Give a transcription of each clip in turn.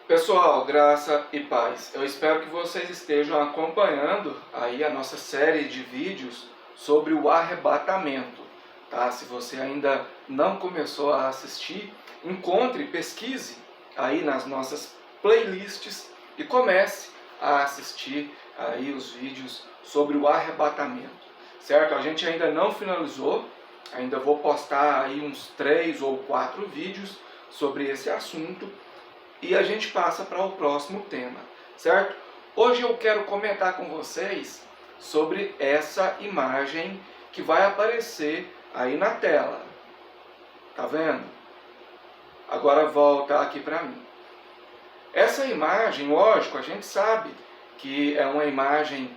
Pessoal, graça e paz. Eu espero que vocês estejam acompanhando aí a nossa série de vídeos sobre o arrebatamento, tá? Se você ainda não começou a assistir, encontre, pesquise aí nas nossas playlists e comece a assistir aí os vídeos sobre o arrebatamento, certo? A gente ainda não finalizou, ainda vou postar aí uns 3 ou 4 vídeos sobre esse assunto. E a gente passa para o próximo tema, certo? Hoje eu quero comentar com vocês sobre essa imagem que vai aparecer aí na tela. Tá vendo? Agora volta aqui para mim. Essa imagem, lógico, a gente sabe que é uma imagem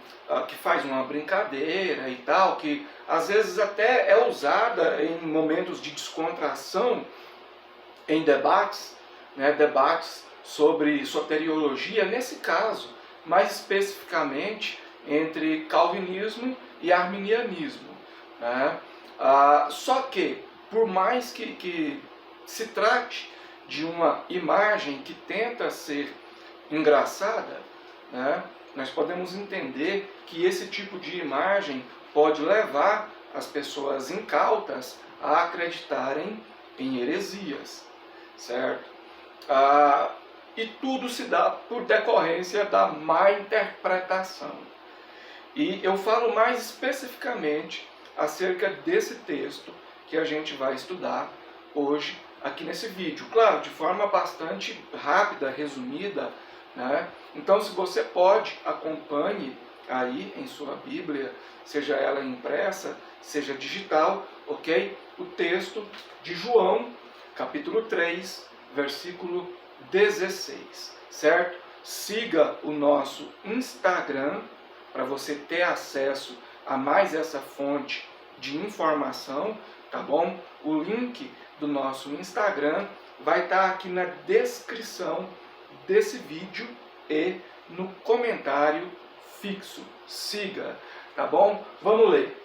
que faz uma brincadeira e tal, que às vezes até é usada em momentos de descontração, em debates, debates sobre soteriologia, nesse caso, mais especificamente entre calvinismo e arminianismo. Só que, por mais que se trate de uma imagem que tenta ser engraçada, nós podemos entender que esse tipo de imagem pode levar as pessoas incautas a acreditarem em heresias, certo? E tudo se dá por decorrência da má interpretação. E eu falo mais especificamente acerca desse texto que a gente vai estudar hoje aqui nesse vídeo. Claro, de forma bastante rápida, resumida, Então, se você pode, acompanhe aí em sua Bíblia, seja ela impressa, seja digital, ok? O texto de João, capítulo 3, versículo 16, certo? Siga o nosso Instagram para você ter acesso a mais essa fonte de informação, tá bom? O link do nosso Instagram vai estar aqui na descrição desse vídeo e no comentário fixo. Siga, tá bom? Vamos ler.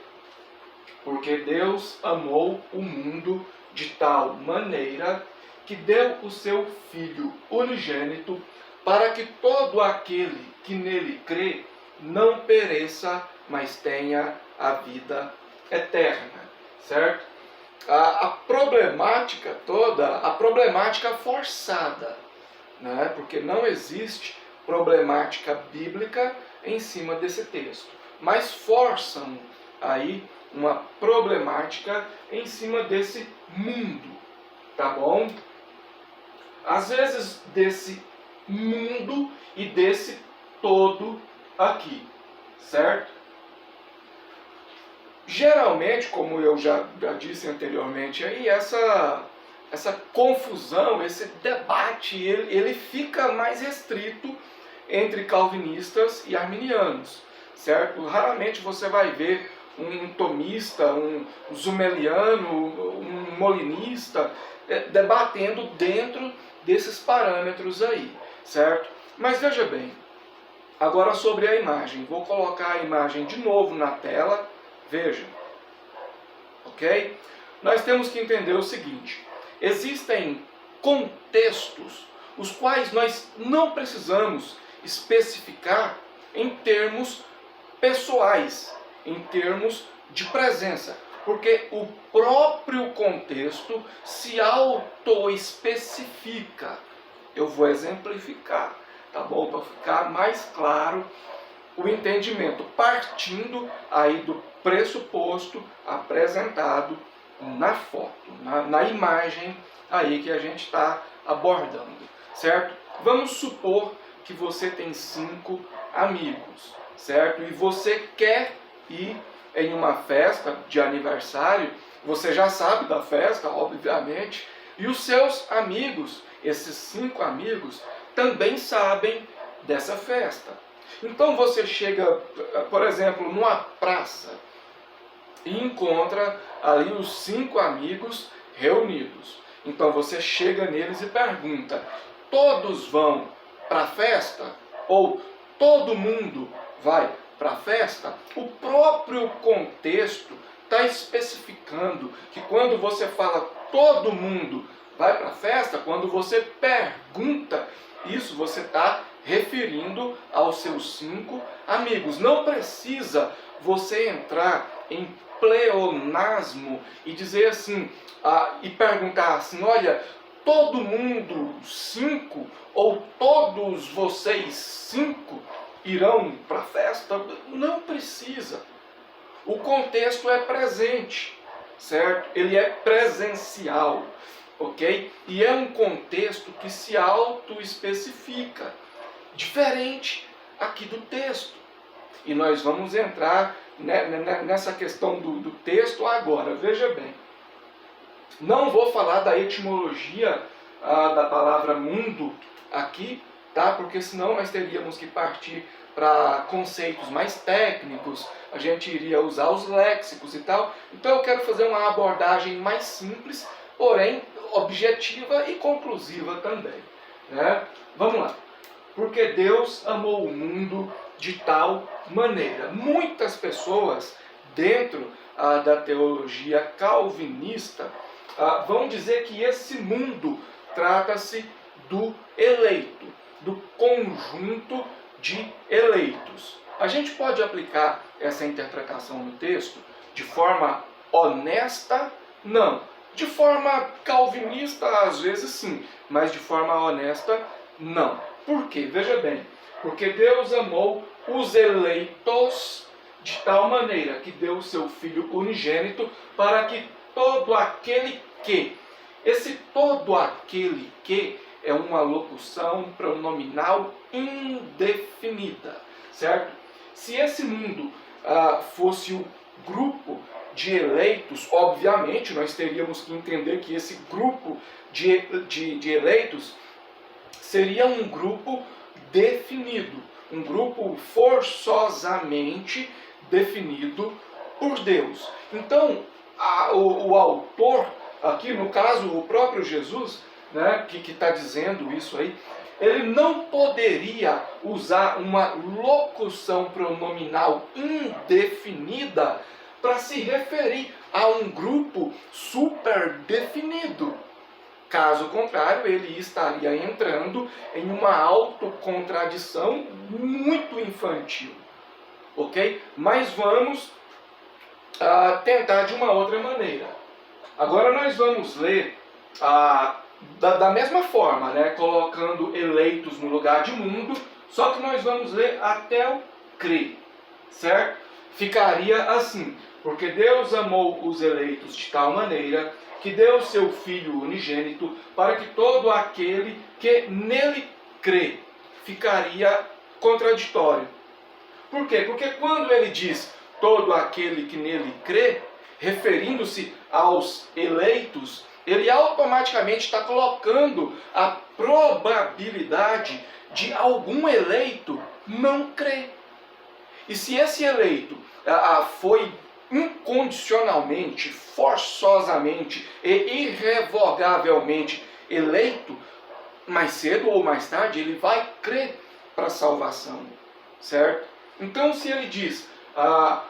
Porque Deus amou o mundo de tal maneira que deu o seu Filho unigênito, para que todo aquele que nele crê não pereça, mas tenha a vida eterna, certo? A problemática toda, a problemática forçada, porque não existe problemática bíblica em cima desse texto, mas forçam aí uma problemática em cima desse mundo, tá bom? Às vezes desse mundo e desse todo aqui, certo? Geralmente, como eu já disse anteriormente, aí essa confusão, esse debate, ele fica mais restrito entre calvinistas e arminianos, certo? Raramente você vai ver um tomista, um zumeliano, um molinista debatendo dentro desses parâmetros aí, certo? Mas veja bem, agora sobre a imagem. Vou colocar a imagem de novo na tela, veja, ok? Nós temos que entender o seguinte: existem contextos os quais nós não precisamos especificar em termos pessoais, em termos de presença, porque o próprio contexto se auto-especifica. Eu vou exemplificar, tá bom? Para ficar mais claro o entendimento, partindo aí do pressuposto apresentado na foto, na imagem aí que a gente está abordando, certo? Vamos supor que você tem 5 amigos, certo? E você quer ir em uma festa de aniversário, você já sabe da festa, obviamente, e os seus amigos, esses 5 amigos, também sabem dessa festa. Então você chega, por exemplo, numa praça e encontra ali os 5 amigos reunidos. Então você chega neles e pergunta: todos vão para a festa? Ou todo mundo vai para a festa? O próprio contexto está especificando que quando você fala todo mundo vai para a festa? Quando você pergunta isso, você está referindo aos seus 5 amigos. Não precisa você entrar em pleonasmo e dizer assim, e perguntar assim, olha, todo mundo 5 ou todos vocês 5 irão para a festa? Não precisa. O contexto é presente, certo? Ele é presencial, ok? E é um contexto que se auto-especifica, diferente aqui do texto. E nós vamos entrar nessa questão do texto agora. Veja bem, não vou falar da etimologia da palavra mundo aqui, tá? Porque senão nós teríamos que partir para conceitos mais técnicos, a gente iria usar os léxicos e tal. Então eu quero fazer uma abordagem mais simples, porém objetiva e conclusiva também, né? Vamos lá. Porque Deus amou o mundo de tal maneira. Muitas pessoas dentro da teologia calvinista vão dizer que esse mundo trata-se do eleito, do conjunto de eleitos. A gente pode aplicar essa interpretação no texto de forma honesta? Não. De forma calvinista, às vezes sim, mas de forma honesta, não. Por quê? Veja bem, porque Deus amou os eleitos de tal maneira que deu o seu Filho unigênito para que todo aquele que, esse todo aquele que é uma locução pronominal indefinida, certo? Se esse mundo fosse o grupo de eleitos, obviamente nós teríamos que entender que esse grupo de eleitos seria um grupo definido, um grupo forçosamente definido por Deus. Então, o autor, aqui no caso o próprio Jesus, né, que está dizendo isso aí, ele não poderia usar uma locução pronominal indefinida para se referir a um grupo super definido. Caso contrário, ele estaria entrando em uma autocontradição muito infantil. Ok? Mas vamos tentar de uma outra maneira. Agora nós vamos ler da mesma forma, né, colocando eleitos no lugar de mundo, só que nós vamos ler até o crer, certo? Ficaria assim, porque Deus amou os eleitos de tal maneira que deu seu Filho unigênito para que todo aquele que nele crê. Ficaria contraditório. Por quê? Porque quando ele diz todo aquele que nele crê, referindo-se aos eleitos, ele automaticamente está colocando a probabilidade de algum eleito não crer. E se esse eleito foi incondicionalmente, forçosamente e irrevogavelmente eleito, mais cedo ou mais tarde ele vai crer para a salvação, certo? Então se ele diz,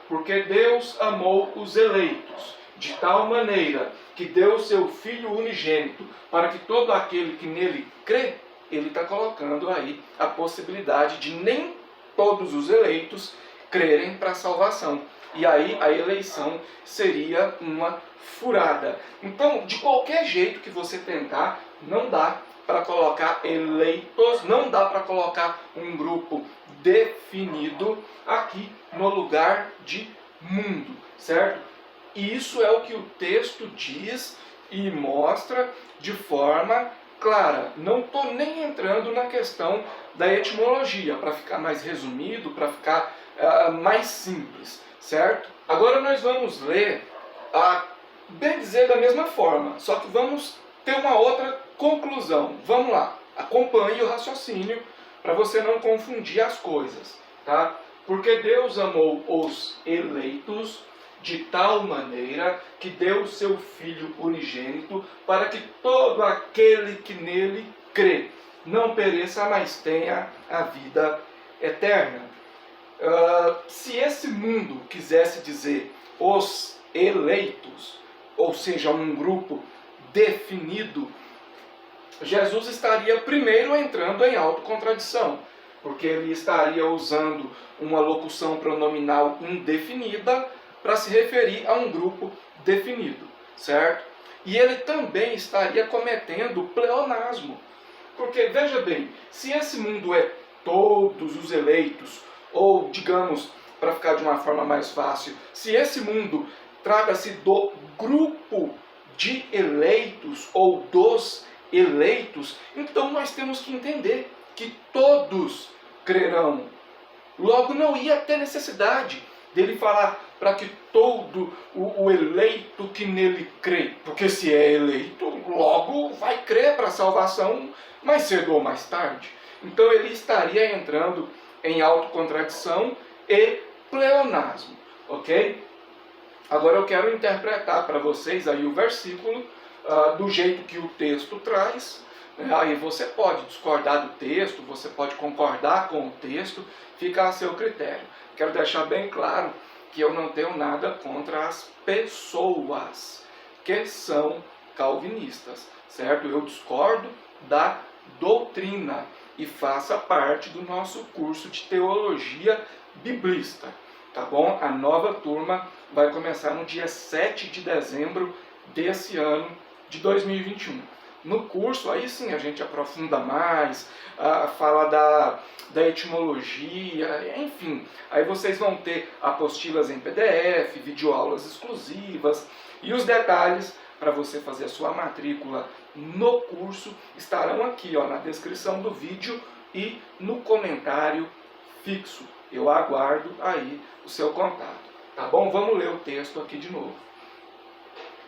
porque Deus amou os eleitos de tal maneira que deu o seu Filho unigênito para que todo aquele que nele crê, ele está colocando aí a possibilidade de nem todos os eleitos crerem para a salvação. E aí a eleição seria uma furada. Então, de qualquer jeito que você tentar, não dá para colocar eleitos, não dá para colocar um grupo definido aqui no lugar de mundo, certo? E isso é o que o texto diz e mostra de forma clara. Não estou nem entrando na questão da etimologia, para ficar mais resumido, para ficar mais simples, certo? Agora nós vamos ler, bem dizer da mesma forma, só que vamos ter uma outra conclusão. Vamos lá, acompanhe o raciocínio para você não confundir as coisas, tá? Porque Deus amou os eleitos de tal maneira que deu o seu Filho unigênito para que todo aquele que nele crê não pereça, mas tenha a vida eterna. Se esse mundo quisesse dizer os eleitos, ou seja, um grupo definido, Jesus estaria primeiro entrando em autocontradição, porque ele estaria usando uma locução pronominal indefinida para se referir a um grupo definido, certo? E ele também estaria cometendo pleonasmo, porque, veja bem, se esse mundo é todos os eleitos, ou, digamos, para ficar de uma forma mais fácil, se esse mundo trata-se do grupo de eleitos, ou dos eleitos, então nós temos que entender que todos crerão. Logo, não ia ter necessidade dele falar para que todo o eleito que nele crê, porque se é eleito, logo vai crer para a salvação mais cedo ou mais tarde. Então ele estaria entrando em autocontradição e pleonasmo, ok? Agora eu quero interpretar para vocês aí o versículo do jeito que o texto traz. Aí você pode discordar do texto, você pode concordar com o texto, fica a seu critério. Quero deixar bem claro que eu não tenho nada contra as pessoas que são calvinistas, certo? Eu discordo da doutrina e faça parte do nosso curso de teologia biblista, tá bom? A nova turma vai começar no dia 7 de dezembro desse ano de 2021. No curso, aí sim, a gente aprofunda mais, fala da etimologia, enfim. Aí vocês vão ter apostilas em PDF, videoaulas exclusivas e os detalhes para você fazer a sua matrícula no curso estarão aqui, ó, na descrição do vídeo e no comentário fixo. Eu aguardo aí o seu contato, tá bom? Vamos ler o texto aqui de novo.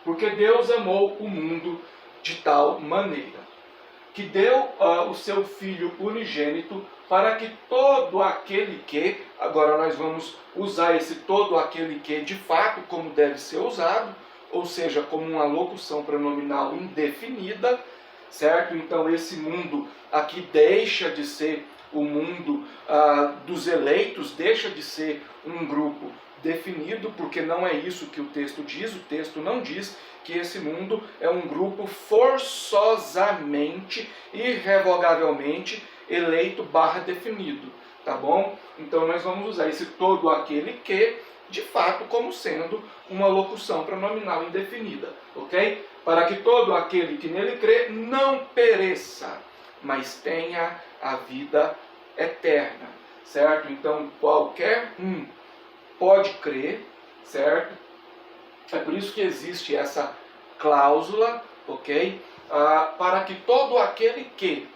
Porque Deus amou o mundo de tal maneira que deu o seu Filho unigênito para que todo aquele que, agora nós vamos usar esse todo aquele que de fato como deve ser usado, ou seja, como uma locução pronominal indefinida, certo? Então esse mundo aqui deixa de ser o mundo dos eleitos, deixa de ser um grupo definido, porque não é isso que o texto diz. O texto não diz que esse mundo é um grupo forçosamente, irrevogavelmente eleito / definido, tá bom? Então nós vamos usar esse todo aquele que, de fato, como sendo uma locução pronominal indefinida, ok? Para que todo aquele que nele crê não pereça, mas tenha a vida eterna, certo? Então qualquer um pode crer, certo? É por isso que existe essa cláusula, ok? Para que todo aquele que,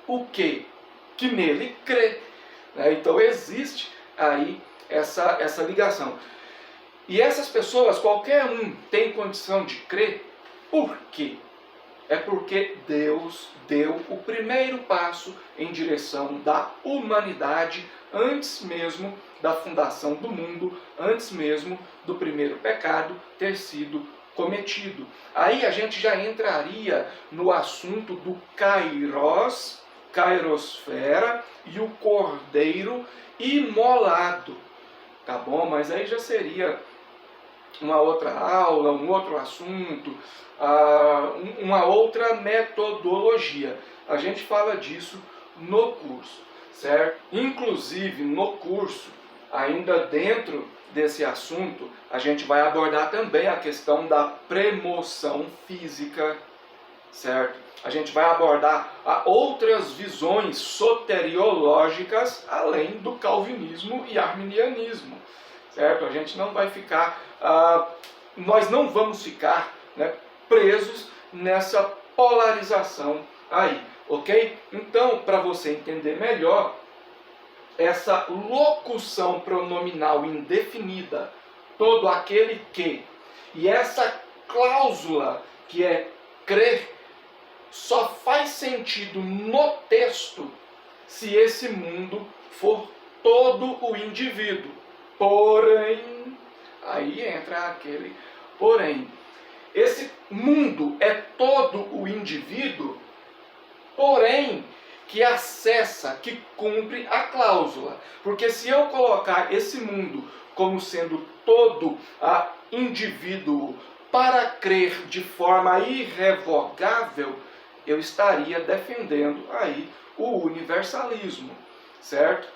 o que nele crê. Né? Então existe aí essa ligação. E essas pessoas, qualquer um tem condição de crer, por quê? É porque Deus deu o primeiro passo em direção da humanidade antes mesmo da fundação do mundo, antes mesmo do primeiro pecado ter sido cometido. Aí a gente já entraria no assunto do Kairos, Kairosfera e o Cordeiro imolado, tá bom? Mas aí já seria uma outra aula, um outro assunto, uma outra metodologia. A gente fala disso no curso, certo? Inclusive, no curso, ainda dentro desse assunto, a gente vai abordar também a questão da premoção física, certo? A gente vai abordar outras visões soteriológicas, além do calvinismo e arminianismo, certo? A gente não vai ficar, nós não vamos ficar, né, presos nessa polarização aí, ok? Então, para você entender melhor, essa locução pronominal indefinida, todo aquele que, e essa cláusula que é crer, só faz sentido no texto se esse mundo for todo o indivíduo. Porém, aí entra aquele porém. Esse mundo é todo o indivíduo, porém, que acessa, que cumpre a cláusula. Porque se eu colocar esse mundo como sendo todo indivíduo, para crer de forma irrevogável, eu estaria defendendo aí o universalismo, certo?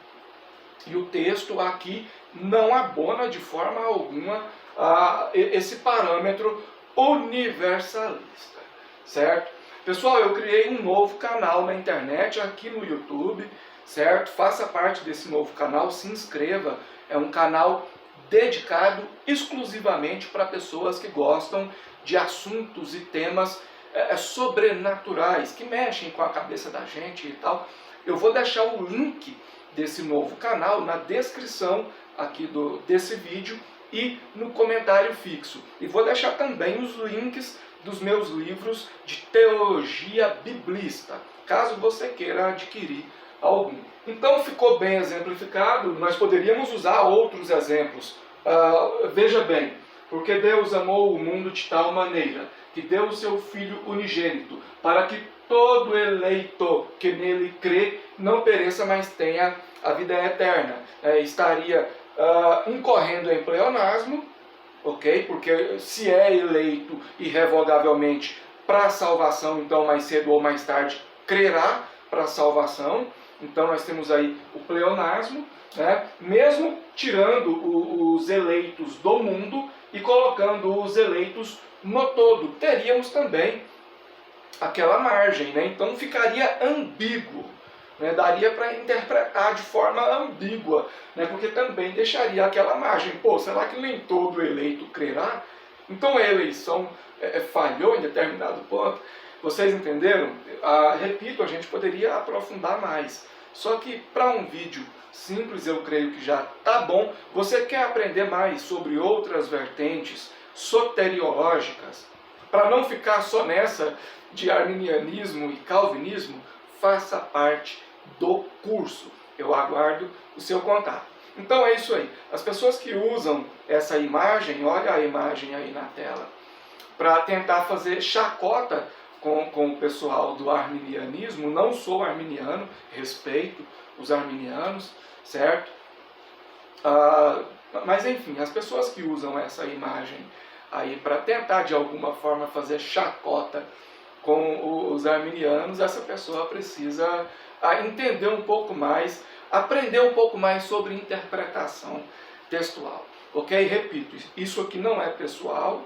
E o texto aqui não abona de forma alguma esse parâmetro universalista, certo? Pessoal, eu criei um novo canal na internet, aqui no YouTube, certo? Faça parte desse novo canal, se inscreva. É um canal dedicado exclusivamente para pessoas que gostam de assuntos e temas sobrenaturais, que mexem com a cabeça da gente e tal. Eu vou deixar o link desse novo canal na descrição aqui desse vídeo e no comentário fixo. E vou deixar também os links dos meus livros de teologia biblista, caso você queira adquirir algum. Então ficou bem exemplificado, nós poderíamos usar outros exemplos. Veja bem, porque Deus amou o mundo de tal maneira que deu o seu Filho unigênito, para que todo eleito que nele crê não pereça, mas tenha a vida eterna. Estaria incorrendo em pleonasmo, ok? Porque se é eleito irrevogavelmente para a salvação, então mais cedo ou mais tarde crerá para a salvação. Então nós temos aí o pleonasmo, né? Mesmo tirando os eleitos do mundo e colocando os eleitos no todo, teríamos também aquela margem, né? Então ficaria ambíguo, né? Daria para interpretar de forma ambígua, né? Porque também deixaria aquela margem. Pô, será que nem todo eleito crerá? Então a eleição falhou em determinado ponto. Vocês entenderam? Repito, a gente poderia aprofundar mais. Só que para um vídeo simples eu creio que já tá bom. Você quer aprender mais sobre outras vertentes soteriológicas? Para não ficar só nessa de arminianismo e calvinismo, faça parte do curso. Eu aguardo o seu contato. Então é isso aí. As pessoas que usam essa imagem, olha a imagem aí na tela, para tentar fazer chacota com o pessoal do arminianismo. Não sou arminiano, respeito os arminianos, certo? Mas enfim, as pessoas que usam essa imagem aí para tentar de alguma forma fazer chacota com os arminianos, essa pessoa precisa entender um pouco mais, aprender um pouco mais sobre interpretação textual, ok? Repito, isso aqui não é pessoal,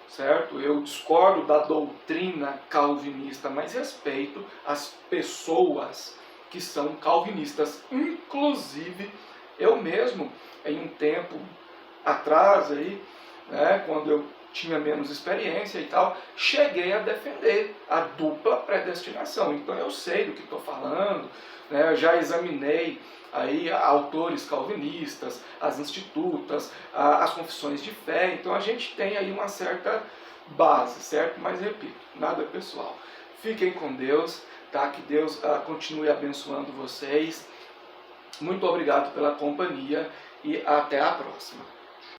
certo? Eu discordo da doutrina calvinista, mas respeito as pessoas que são calvinistas. Inclusive, eu mesmo, em um tempo atrás, aí, né, quando eu tinha menos experiência e tal, cheguei a defender a dupla predestinação. Então eu sei do que estou falando, né? Eu já examinei aí autores calvinistas, as institutas, as confissões de fé. Então a gente tem aí uma certa base, certo? Mas repito, nada pessoal. Fiquem com Deus, tá? Que Deus continue abençoando vocês. Muito obrigado pela companhia e até a próxima.